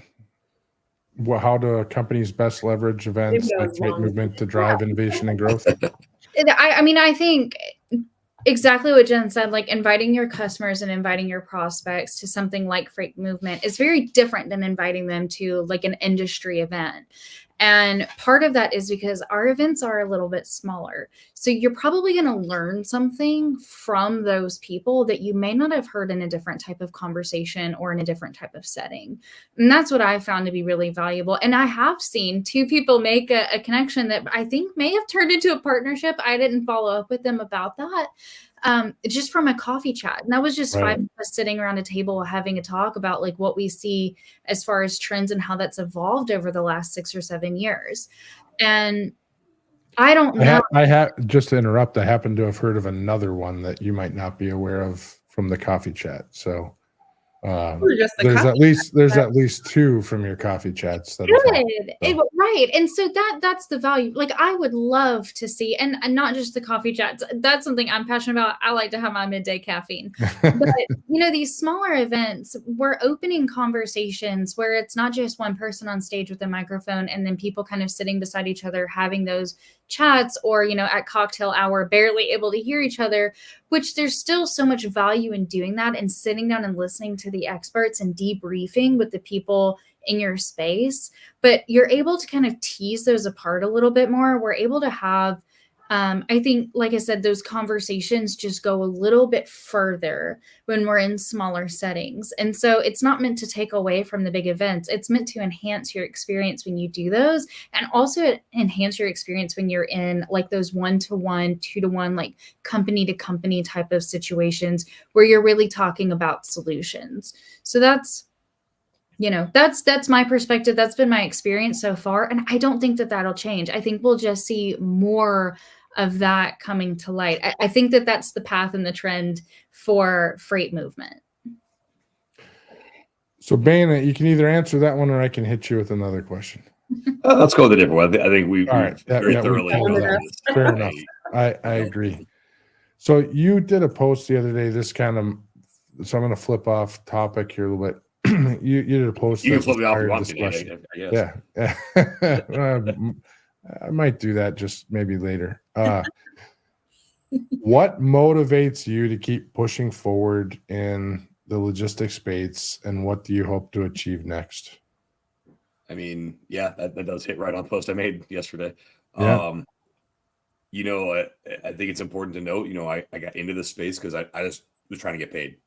How do companies best leverage events like freight movement to drive innovation and growth? I think exactly what Jen said, like inviting your customers and inviting your prospects to something like freight movement is very different than inviting them to like an industry event. And part of that is because our events are a little bit smaller. So you're probably going to learn something from those people that you may not have heard in a different type of conversation or in a different type of setting. And that's what I found to be really valuable. And I have seen two people make a connection that I think may have turned into a partnership. I didn't follow up with them about that. Just from a coffee chat. And that was just 5 of us sitting around a table having a talk about like what we see as far as trends and how that's evolved over the last 6 or 7 years. And I don't know. I have just to interrupt. I happen to have heard of another one that you might not be aware of from the coffee chat. So there's at least 2 from your coffee chats. That Good. Right. And so that's the value. Like I would love to see, and not just the coffee chats. That's something I'm passionate about. I like to have my midday caffeine. But these smaller events, we're opening conversations where it's not just one person on stage with a microphone and then people kind of sitting beside each other having those chats, or at cocktail hour barely able to hear each other, which there's still so much value in doing that and sitting down and listening to the experts and debriefing with the people in your space. But you're able to kind of tease those apart a little bit more. We're able to have I think, like I said, those conversations just go a little bit further when we're in smaller settings. And so it's not meant to take away from the big events. It's meant to enhance your experience when you do those, and also enhance your experience when you're in like those 1-to-1, 2-to-1, like company to company type of situations where you're really talking about solutions. So that's my perspective. That's been my experience so far. And I don't think that that'll change. I think we'll just see more of that coming to light. I think that that's the path and the trend for freight movement. So Bain, you can either answer that one or I can hit you with another question. Let's go with a different one. I think we very thoroughly covered this. Fair enough. I agree. So you did a post the other day, so I'm going to flip off topic here a little bit. you did a post. You can that flip me off if you inspired want this to, question. I guess. Yeah. I might do that just maybe later. What motivates you to keep pushing forward in the logistics space, and what do you hope to achieve next? I mean, yeah, that does hit right on the post I made yesterday. Yeah. You know, I think it's important to note, you know, I got into this space because I just was trying to get paid.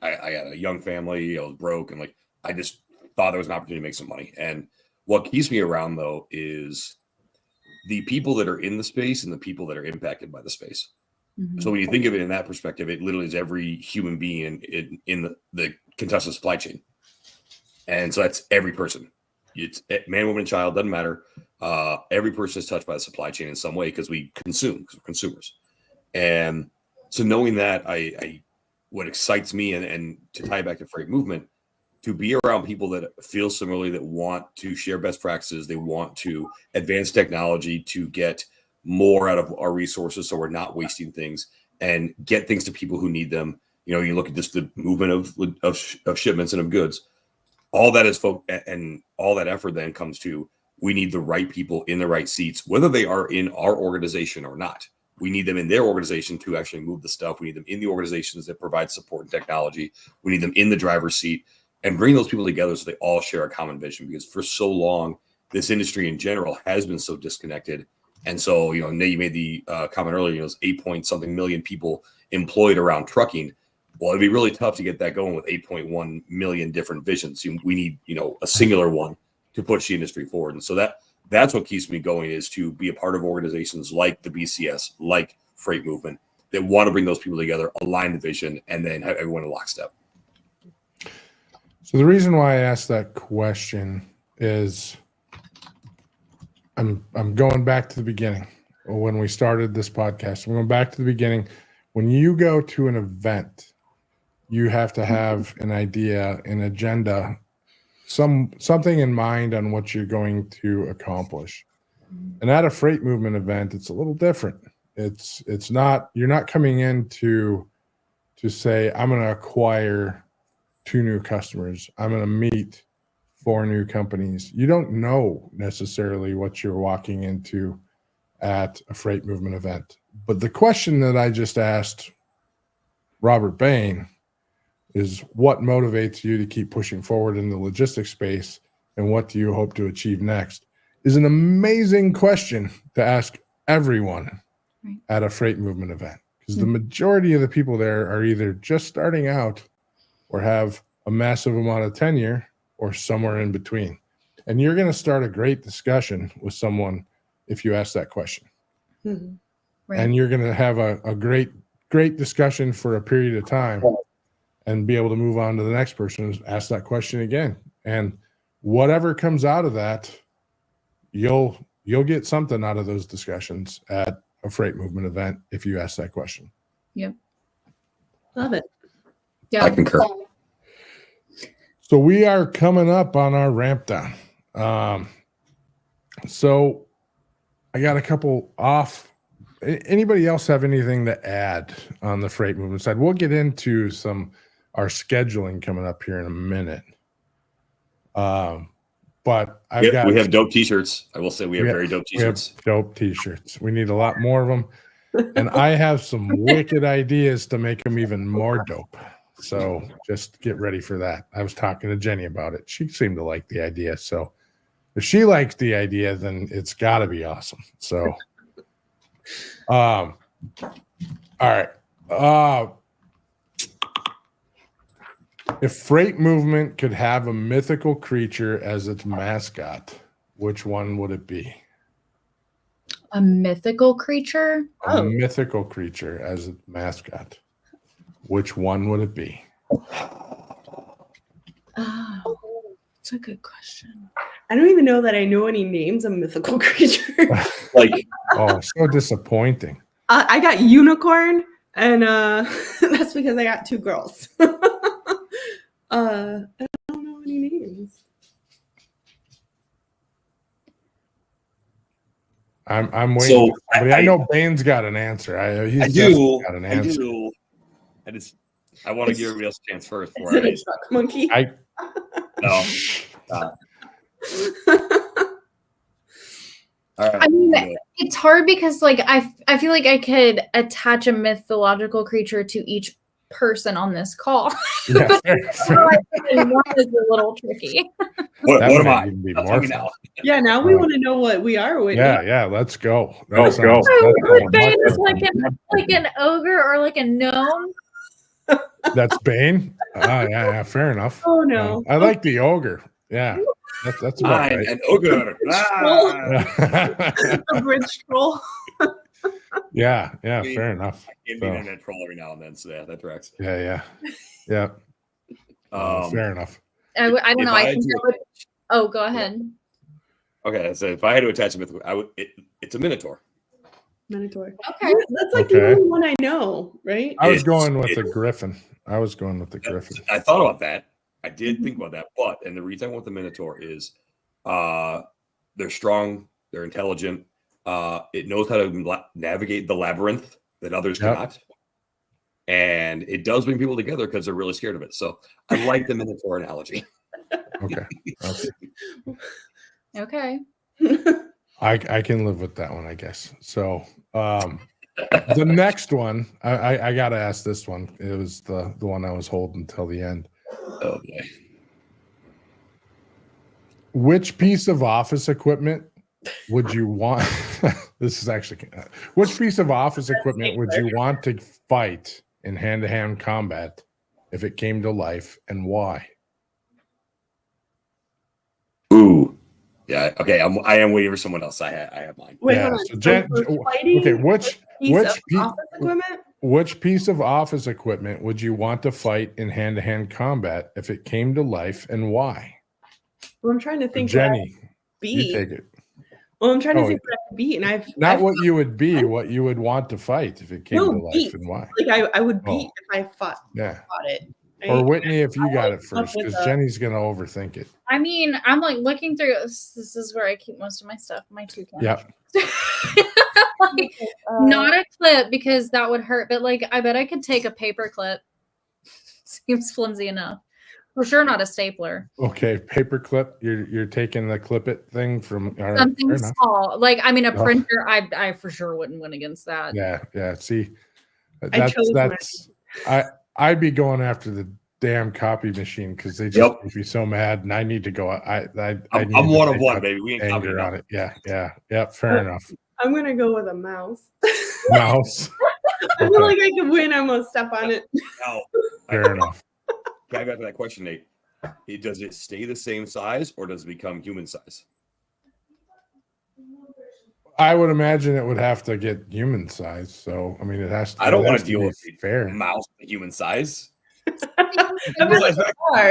I had a young family, I was broke, and like I just thought there was an opportunity to make some money. And what keeps me around though is the people that are in the space and the people that are impacted by the space. Mhm. So when you think of it in that perspective, it literally is every human being in the contested supply chain. And so that's every person. It's man, woman, and child, doesn't matter. Every person is touched by the supply chain in some way because we consume, because we're consumers. And so knowing that, I what excites me and to tie back to freight movement, to be around people that feel similarly, that want to share best practices, they want to advance technology to get more out of our resources so we're not wasting things and get things to people who need them. You know, you look at just the movement of shipments and of goods. All that is and all that effort then comes to, we need the right people in the right seats, whether they are in our organization or not. We need them in their organization to actually move the stuff. We need them in the organizations that provide support and technology. We need them in the driver's seat, and bring those people together so they all share a common vision. Because for so long, this industry in general has been so disconnected. And so, you know, Nate, you made the comment earlier, you know, it's 8-point-something million people employed around trucking. Well, it'd be really tough to get that going with 8.1 million different visions. We need, you know, a singular one to push the industry forward. And so that's what keeps me going, is to be a part of organizations like the BCS, like Freight Movement, that want to bring those people together, align the vision, and then have everyone in lockstep. So the reason why I asked that question is I'm going back to the beginning when we started this podcast. I'm going back to the beginning. When you go to an event, you have to have an idea, an agenda, something in mind on what you're going to accomplish. And at a freight movement event, it's a little different. It's not, you're not coming in to say, I'm going to acquire 2 new customers. I'm going to meet 4 new companies. You don't know necessarily what you're walking into at a freight movement event. But the question that I just asked Robert Bain is, what motivates you to keep pushing forward in the logistics space, and what do you hope to achieve next, is an amazing question to ask everyone at a freight movement event. Because the majority of the people there are either just starting out or have a massive amount of tenure or somewhere in between. And you're going to start a great discussion with someone if you ask that question. Mhm. Right. And you're going to have a great discussion for a period of time and be able to move on to the next person and ask that question again. And whatever comes out of that, you'll get something out of those discussions at a freight movement event if you ask that question. Yep. Love it. Yeah. I concur. So we are coming up on our ramp down. So I got a couple off. Anybody else have anything to add on the freight movement side? We'll get into our scheduling coming up here in a minute. But we have dope t-shirts. I will say we have very dope t-shirts. We have dope t-shirts. We need a lot more of them. And I have some wicked ideas to make them even more dope. So just get ready for that. I was talking to Jennie about it. She seemed to like the idea. So if she likes the idea, then it's got to be awesome. So, all right. If freight movement could have a mythical creature as its mascot, which one would it be? A mythical creature? A mythical creature as its mascot. Which one would it be? Oh, that's a good question. I don't even know that I know any names of mythical creatures. Oh, so disappointing. I got unicorn, and that's because I got 2 girls. I don't know any names. I'm waiting. I know Bain's got an answer. I do. I want to give everybody else a chance first. Is it a truck monkey? No. All right. I mean, it's hard because like I feel like I could attach a mythological creature to each person on this call. Yeah, And one is a little tricky. What That am might I? even be Tell more me fun. now. Yeah, now we want to know what we are, Whitney. Yeah, let's go. That Let's go. sounds- that What sounds Bain much is like an ogre or like a gnome. That's Bain. Yeah, fair enough. Oh no. I like the ogre. Yeah, that's about Fine, right. an ogre. A bridge troll. yeah, fair enough. Give me internet troll every now and then, so yeah, that tracks. Yeah. Fair enough. I don't know. if I had think to- that would. Oh, go ahead. Okay, so if I had to attach a myth, it's a minotaur. Minotaur. Okay. That's like Okay. the only one I know, right? I was It's- going with the it's- griffin. I was going with the griffin. I thought about that. I did think about that, and the reason I want the minotaur is they're strong, they're intelligent, it knows how to navigate the labyrinth that others Yep. cannot. And it does bring people together because they're really scared of it. So I like the minotaur analogy. Okay. Okay. I can live with that one, I guess. So the next one, I gotta ask this one. It was the one I was holding until the end. Oh boy. Which piece of office equipment would you want? This is actually which piece of office equipment would you want to fight in hand-to-hand combat if it came to life, and why? Ooh. Yeah. Okay. I am waiting for someone else. I have mine. Wait, Yeah, hold on. so Jen- for fighting, okay, which piece of pe- office equipment? Which piece of office equipment would you want to fight in hand-to-hand combat if it came to life, and why? Well, I'm trying to think what I Jenny, would you be. take it. Well, I'm trying to Oh, think what I could be, and Not I've what you would be, what you would want to fight if it came No, to life, beat. and why. like I would Oh. beat if I fought Yeah. it. Or right? Whitney, if you got it come up first, with because a- Jenny's gonna overthink it. I mean, I'm like looking through. This is where I keep most of my stuff. My toucan. Yep. Like, not a clip because that would hurt, but like I bet I could take a paper clip. Seems flimsy enough. For sure, not a stapler. Okay, paper clip. You're taking the clip it thing from all right, Something fair enough. small. Like I mean, a Oh. printer. I for sure wouldn't win against that. Yeah. See, I chose that's I'd be going after the damn copy machine because they just Yep. make me so mad, and I need to go. I I'm need to one of take one, out baby. We ain't anger copying on it. Yeah. Fair enough. I'm gonna go with a mouse. Mouse. I feel like I could win. I'm gonna step on it. Now, Fair enough. back to that question, Nate. Does it stay the same size or does it become human size? I would imagine it would have to get human size. So I mean, it has to. I don't it want has to deal be with fair. a mouse the human size. I'm just far.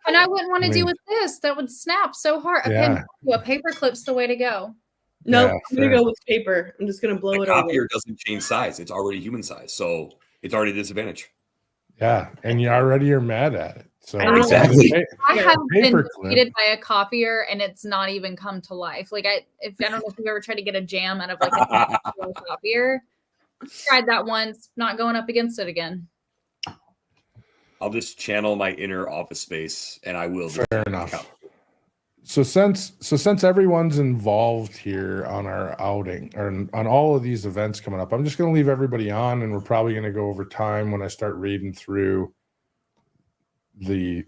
And I wouldn't want to I deal mean- with this. That would snap so hard. Yeah. A paper clip's the way to go. No, Yeah, I'm gonna fair. go with paper. I'm just gonna blow The it over. copier doesn't change size. It's already human size. So it's already a disadvantage. Yeah, and you already are mad at it. So I know. Exactly. I Yeah, have been paper clip. defeated by a copier and it's not even come to life. Like I don't know if you've ever tried to get a jam out of like a copier. Tried that once, not going up against it again. I'll just channel my inner Office Space and I will. Fair enough. So since everyone's involved here on our outing or on all of these events coming up, I'm just going to leave everybody on, and we're probably going to go over time when I start reading through the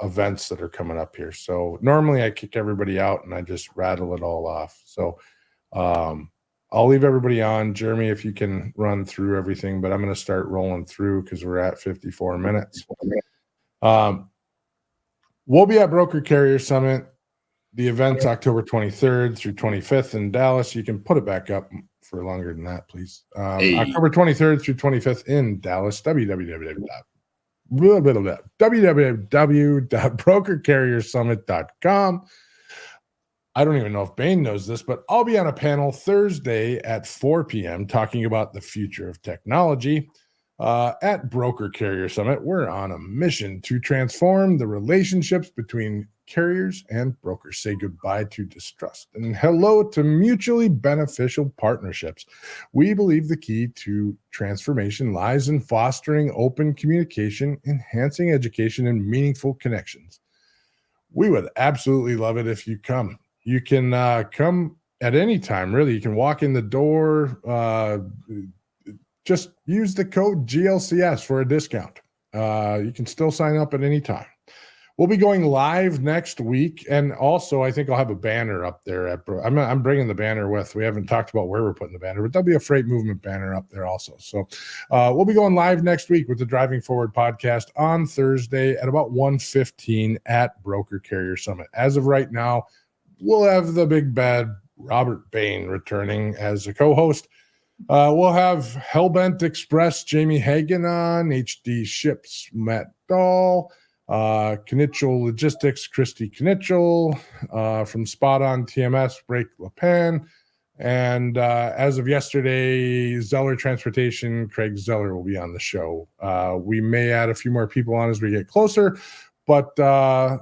events that are coming up here. So normally I kick everybody out and I just rattle it all off. So I'll leave everybody on. Jeremy, if you can run through everything, but I'm going to start rolling through because we're at 54 minutes. We'll be at Broker Carrier Summit. The event's October 23rd through 25th in Dallas. You can put it back up for longer than that, please. Hey. October 23rd through 25th in Dallas. www.brokercarriersummit.com. I don't even know if Bain knows this, but I'll be on a panel Thursday at 4 p.m. talking about the future of technology. At Broker Carrier Summit, we're on a mission to transform the relationships between carriers and brokers. Say goodbye to distrust and hello to mutually beneficial partnerships. We believe the key to transformation lies in fostering open communication, enhancing education, and meaningful connections. We would absolutely love it if you come. You can come at any time, really. You can walk in the door. Just use the code GLCS for a discount. You can still sign up at any time. We'll be going live next week, and also I think I'll have a banner up there. I'm bringing the banner with. We haven't talked about where we're putting the banner, but there'll be a Freight Movement banner up there also. So we'll be going live next week with the Driving Forward podcast on Thursday at about 1:15 at Broker Carrier Summit. As of right now, we'll have the big bad Robert Bain returning as a co-host. We'll have Hellbent Express Jamie Hagan on, HD Ships Matt Dahl, Knitchell Logistics Christy Knitchell, from Spot On TMS Blake LePan, and as of yesterday, Zeller Transportation Craig Zeller will be on the show. We may add a few more people on as we get closer, but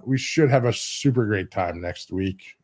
we should have a super great time next week.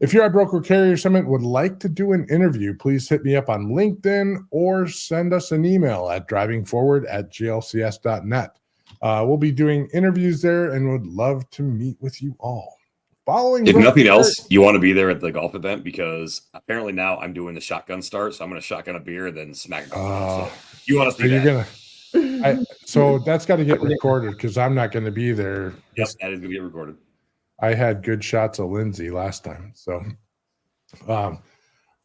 If you're at Broker Carrier Summit, would like to do an interview, please hit me up on LinkedIn or send us an email at drivingforward@glcs.net. We'll be doing interviews there and would love to meet with you all. Following, if nothing else, you want to be there at the golf event, because apparently now I'm doing the shotgun start, so I'm going to shotgun a beer and then smack a golf. So you want to see that? So that's got to get recorded because I'm not going to be there. Yes, that is going to get recorded. I had good shots of Lindsay last time. So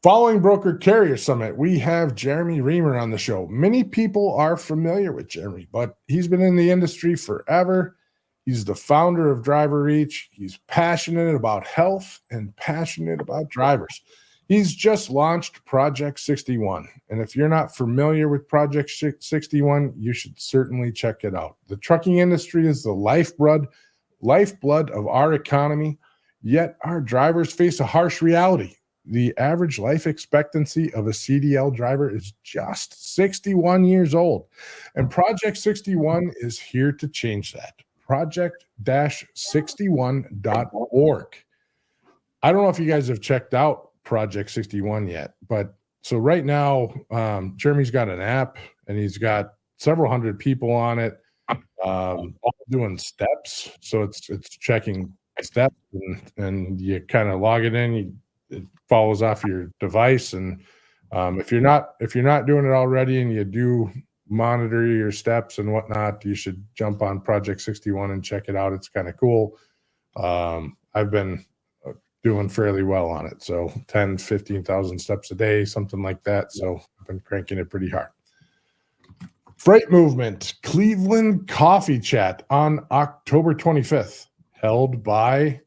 following Broker Carrier Summit, we have Jeremy Reamer on the show. Many people are familiar with Jeremy, but he's been in the industry forever. He's the founder of Driver Reach. He's passionate about health and passionate about drivers. He's just launched Project 61. And if you're not familiar with Project 61, you should certainly check it out. The trucking industry is the lifeblood of our economy, yet our drivers face a harsh reality. The average life expectancy of a CDL driver is just 61 years old, and Project 61 is here to change that. Project-61.org. I don't know if you guys have checked out Project 61 yet, but so right now, Jeremy's got an app, and he's got several hundred people on it. All doing steps, so it's checking steps, and you kind of log it in. It follows off your device, and if you're not doing it already, and you do monitor your steps and whatnot, you should jump on Project 61 and check it out. It's kind of cool. I've been doing fairly well on it, so 10,000-15,000 steps a day, something like that. So I've been cranking it pretty hard. Freight Movement Cleveland Coffee Chat on October 25th, held by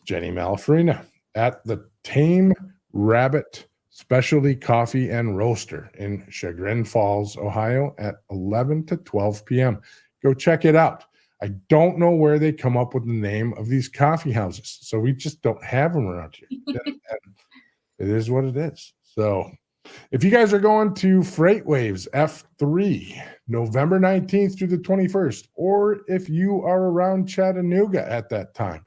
Jennie Malafarina at the Tame Rabbit Specialty Coffee and Roaster in Chagrin Falls, Ohio at 11 to 12 p.m. Go check it out. I don't know where they come up with the name of these coffee houses, so we just don't have them around here. It is what it is. So if you guys are going to Freight Waves F3, November 19th through the 21st, or if you are around Chattanooga at that time,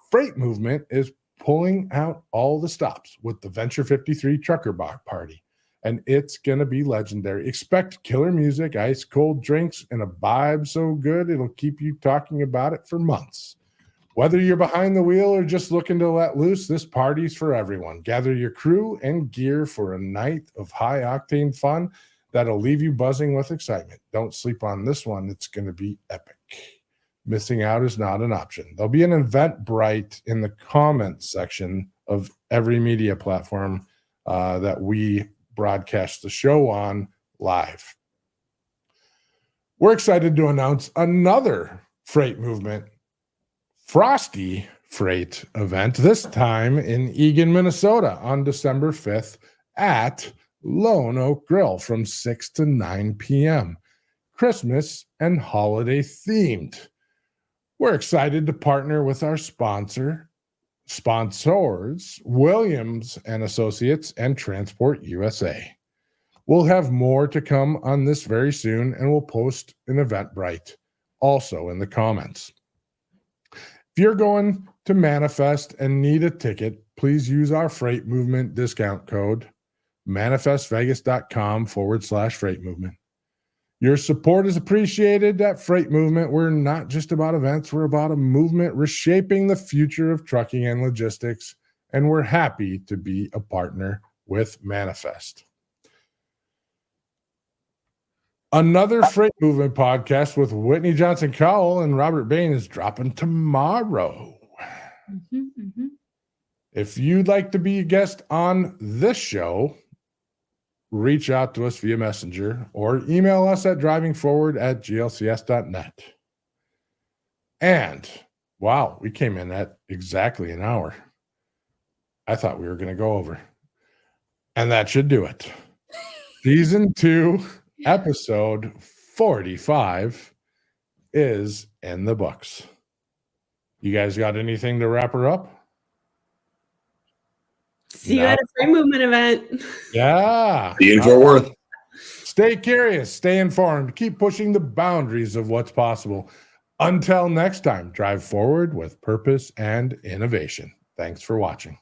Freight Movement is pulling out all the stops with the Venture 53 Trucker Bar Party, and it's going to be legendary. Expect killer music, ice cold drinks, and a vibe so good it'll keep you talking about it for months. Whether you're behind the wheel or just looking to let loose, this party's for everyone. Gather your crew and gear for a night of high-octane fun that'll leave you buzzing with excitement. Don't sleep on this one. It's going to be epic. Missing out is not an option. There'll be an Eventbrite in the comments section of every media platform that we broadcast the show on live. We're excited to announce another Freight Movement Frosty Freight event, this time in Eagan, Minnesota on December 5th at Lone Oak Grill from 6 to 9 p.m. Christmas and holiday themed. We're excited to partner with our sponsors, Williams and Associates and Transport USA. We'll have more to come on this very soon, and we'll post an Eventbrite also in the comments. If you're going to Manifest and need a ticket, please use our freight movement discount code, manifestvegas.com/freight movement. Your support is appreciated at Freight Movement. We're not just about events, we're about a movement reshaping the future of trucking and logistics, and we're happy to be a partner with Manifest. Another Freight Movement podcast with Whitney Johnson Cowell and Robert Bain is dropping tomorrow. If you'd like to be a guest on this show, reach out to us via Messenger or email us at drivingforward@glcs.net. And wow, we came in at exactly an hour. I thought we were going to go over. And that should do it. Season 2, episode 45 is in the books. You guys got anything to wrap her up? See you at a Freight Movement event. Yeah. Be in Fort Worth. Stay curious, stay informed, keep pushing the boundaries of what's possible. Until next time, drive forward with purpose and innovation. Thanks for watching.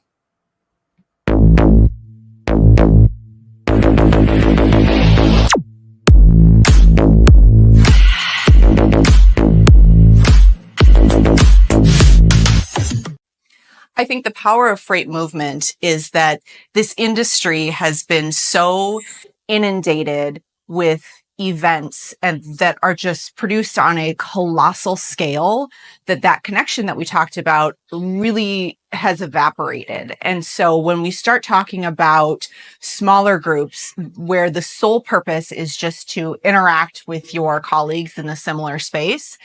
I think the power of freight movement is that this industry has been so inundated with events and that are just produced on a colossal scale that connection that we talked about really has evaporated. And so when we start talking about smaller groups where the sole purpose is just to interact with your colleagues in a similar space,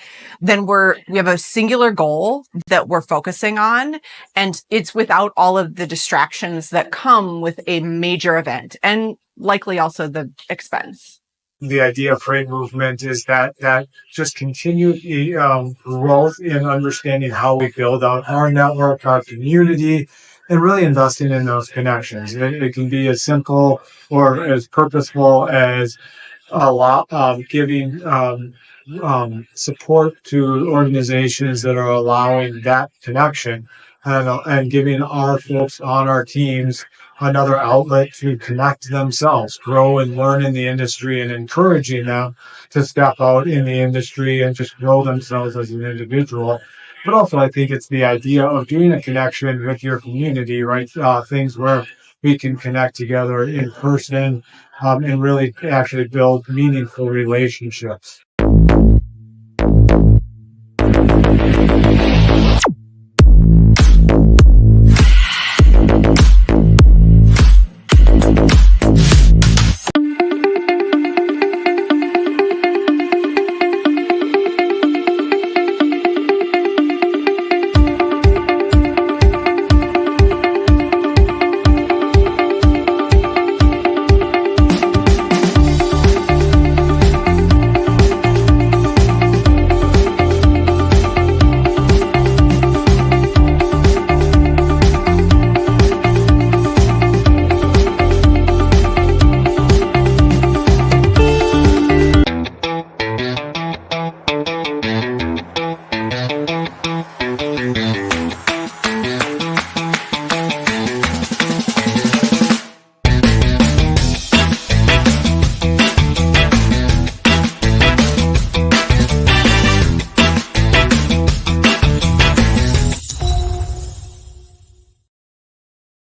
then we have a singular goal that we're focusing on, and it's without all of the distractions that come with a major event and likely also the expense. The idea of freight movement is that just continued growth in understanding how we build out our network, our community, and really investing in those connections. It can be as simple or as purposeful as giving support to organizations that are allowing that connection and giving our folks on our teams another outlet to connect themselves, grow and learn in the industry, and encouraging them to step out in the industry and just grow themselves as an individual. But also, I think it's the idea of doing a connection with your community, right? Things where we can connect together in person and really actually build meaningful relationships.